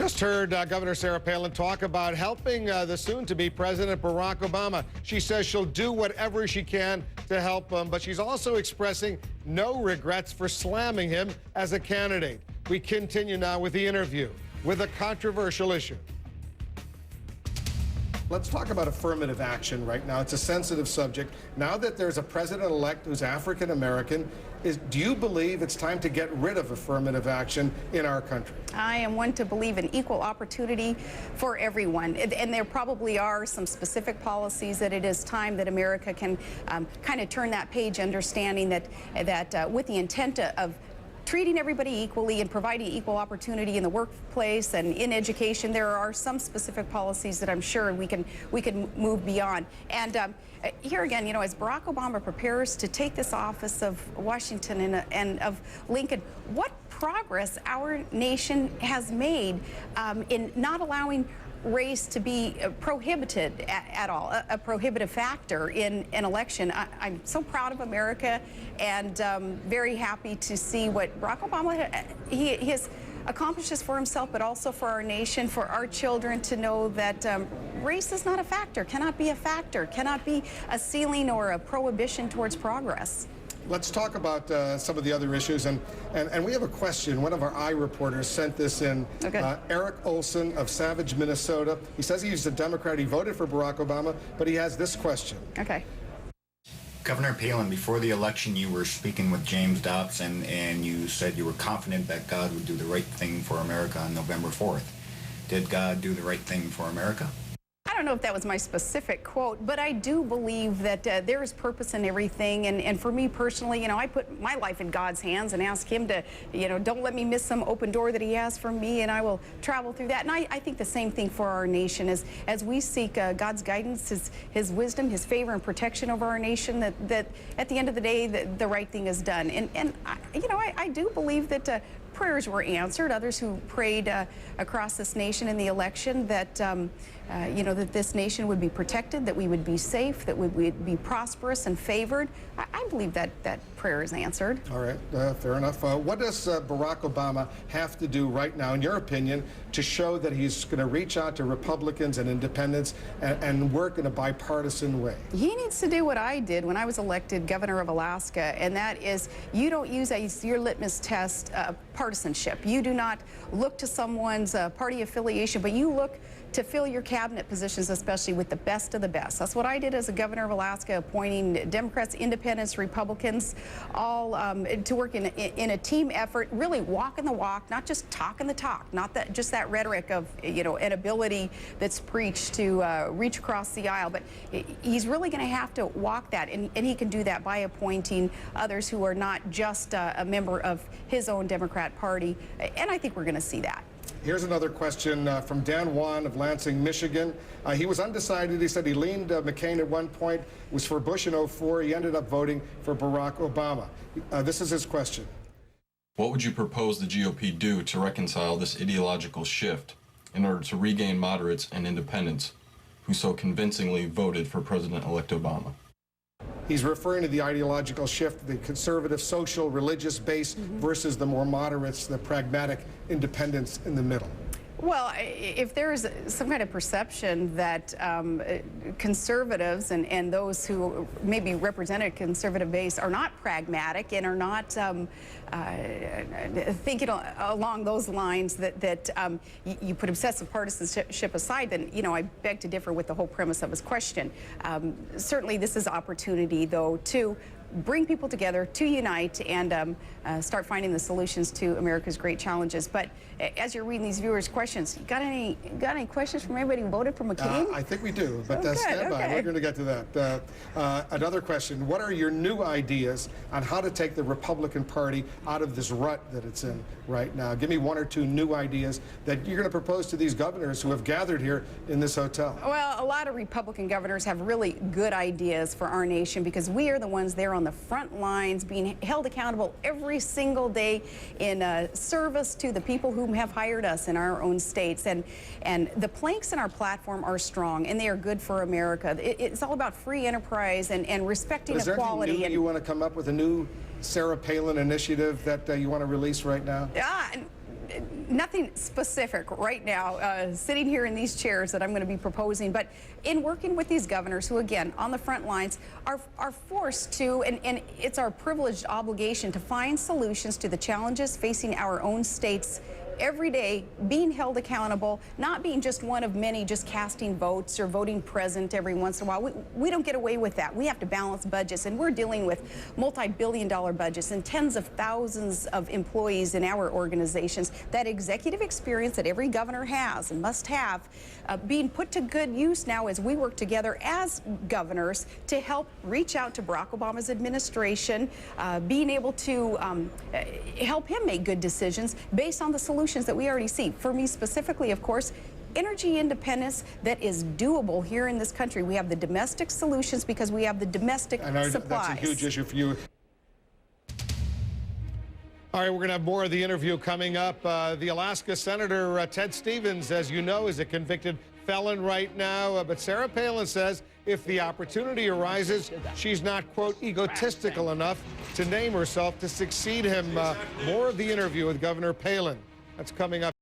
Just heard Governor Sarah Palin talk about helping the soon-to-be President Barack Obama. She says she'll do whatever she can to help him, but she's also expressing no regrets for slamming him as a candidate. We continue now with the interview with a controversial issue. Let's talk about affirmative action right now. It's a sensitive subject. Now that there's a president-elect who's African-American, do you believe it's time to get rid of affirmative action in our country? I am one to believe in equal opportunity for everyone. And there probably are some specific policies that it is time that America can kind of turn that page, understanding that with the intent of treating everybody equally and providing equal opportunity in the workplace and in education, there are some specific policies that I'm sure we can move beyond. And here again, you know, as Barack Obama prepares to take this office of Washington and of Lincoln, what progress our nation has made in not allowing race to be prohibited at all, a prohibitive factor in an election. I'm so proud of America and very happy to see what Barack Obama he has accomplished this for himself, but also for our nation, for our children to know that race is not a factor, cannot be a factor, cannot be a ceiling or a prohibition towards progress. Let's talk about some of the other issues, and we have a question. One of our reporters sent this in. Okay. Eric Olson of Savage, Minnesota. He says he's a Democrat. He voted for Barack Obama, but he has this question. Okay. Governor Palin, before the election, you were speaking with James Dobson, and you said you were confident that God would do the right thing for America on November 4th. Did God do the right thing for America? I don't know if that was my specific quote, but I do believe that there is purpose in everything. And for me personally, you know, I put my life in God's hands and ask him to, you know, don't let me miss some open door that he has for me, and I will travel through that. And I think the same thing for our nation as we seek God's guidance, his wisdom, his favor and protection over our nation, that at the end of the day, the right thing is done. And you know, I do believe that prayers were answered. Others who prayed across this nation in the election that, you know, that this nation would be protected, that we would be safe, that we would be prosperous and favored. I believe that prayer is answered. All right, fair enough. What does Barack Obama have to do right now, in your opinion, to show that he's going to reach out to Republicans and independents and work in a bipartisan way? He needs to do what I did when I was elected governor of Alaska, and that is you don't use as your litmus test partisanship. You do not look to someone's party affiliation, but you look to fill your cabinet positions, especially with the best of the best. That's what I did as a governor of Alaska, appointing Democrats, independents, Republicans, all to work in a team effort, really walking the walk, not just talking the talk, not that just that rhetoric of, you know, an ability that's preached to reach across the aisle, but he's really going to have to walk that, and he can do that by appointing others who are not just a member of his own Democrat Party, and I think we're going to see that. Here's another question from Dan Wan of Lansing, Michigan. He was undecided. He said he leaned McCain at one point, was for Bush in 04. He ended up voting for Barack Obama. This is his question. What would you propose the GOP do to reconcile this ideological shift in order to regain moderates and independents who so convincingly voted for President-elect Obama? He's referring to the ideological shift, the conservative, social, religious base versus the more moderates, the pragmatic independents in the middle. Well, if there is some kind of perception that conservatives and those who maybe represent a conservative base are not pragmatic and are not thinking along those lines, that you put obsessive partisanship aside, then, you know, I beg to differ with the whole premise of his question. Certainly this is opportunity, though, to bring people together, to unite, and start finding the solutions to America's great challenges. But as you're reading these viewers' questions, you got any questions from anybody who voted for McCain? I think we do, but good, stand by. okay. We're going to get to that. Another question: what are your new ideas on how to take the Republican Party out of this rut that it's in right now? Give me one or two new ideas that you're going to propose to these governors who have gathered here in this hotel. Well, a lot of Republican governors have really good ideas for our nation, because we are the ones there on the front lines, being held accountable every single day in service to the people who have hired us in our own states. And the planks in our platform are strong, and they are good for America. It's all about free enterprise and respecting equality. Is there anything new that you want to come up with, a new Sarah Palin initiative that you want to release right now? nothing specific right now, sitting here in these chairs that I'm going to be proposing, but in working with these governors who, again, on the front lines, are forced to, and it's our privileged obligation to find solutions to the challenges facing our own states every day, being held accountable, not being just one of many just casting votes or voting present every once in a while. We don't get away with that. We have to balance budgets, and we're dealing with multi-billion-dollar budgets and tens of thousands of employees in our organizations. That executive experience that every governor has and must have being put to good use now as we work together as governors to help reach out to Barack Obama's administration, being able to help him make good decisions based on the solutions that we already see. For me specifically, of course, energy independence that is doable here in this country. We have the domestic solutions because we have the domestic supplies. That's a huge issue for you. All right, we're going to have more of the interview coming up. The Alaska Senator Ted Stevens, as you know, is a convicted felon right now. But Sarah Palin says if the opportunity arises, she's not, quote, egotistical enough to name herself to succeed him. More of the interview with Governor Palin. That's coming up.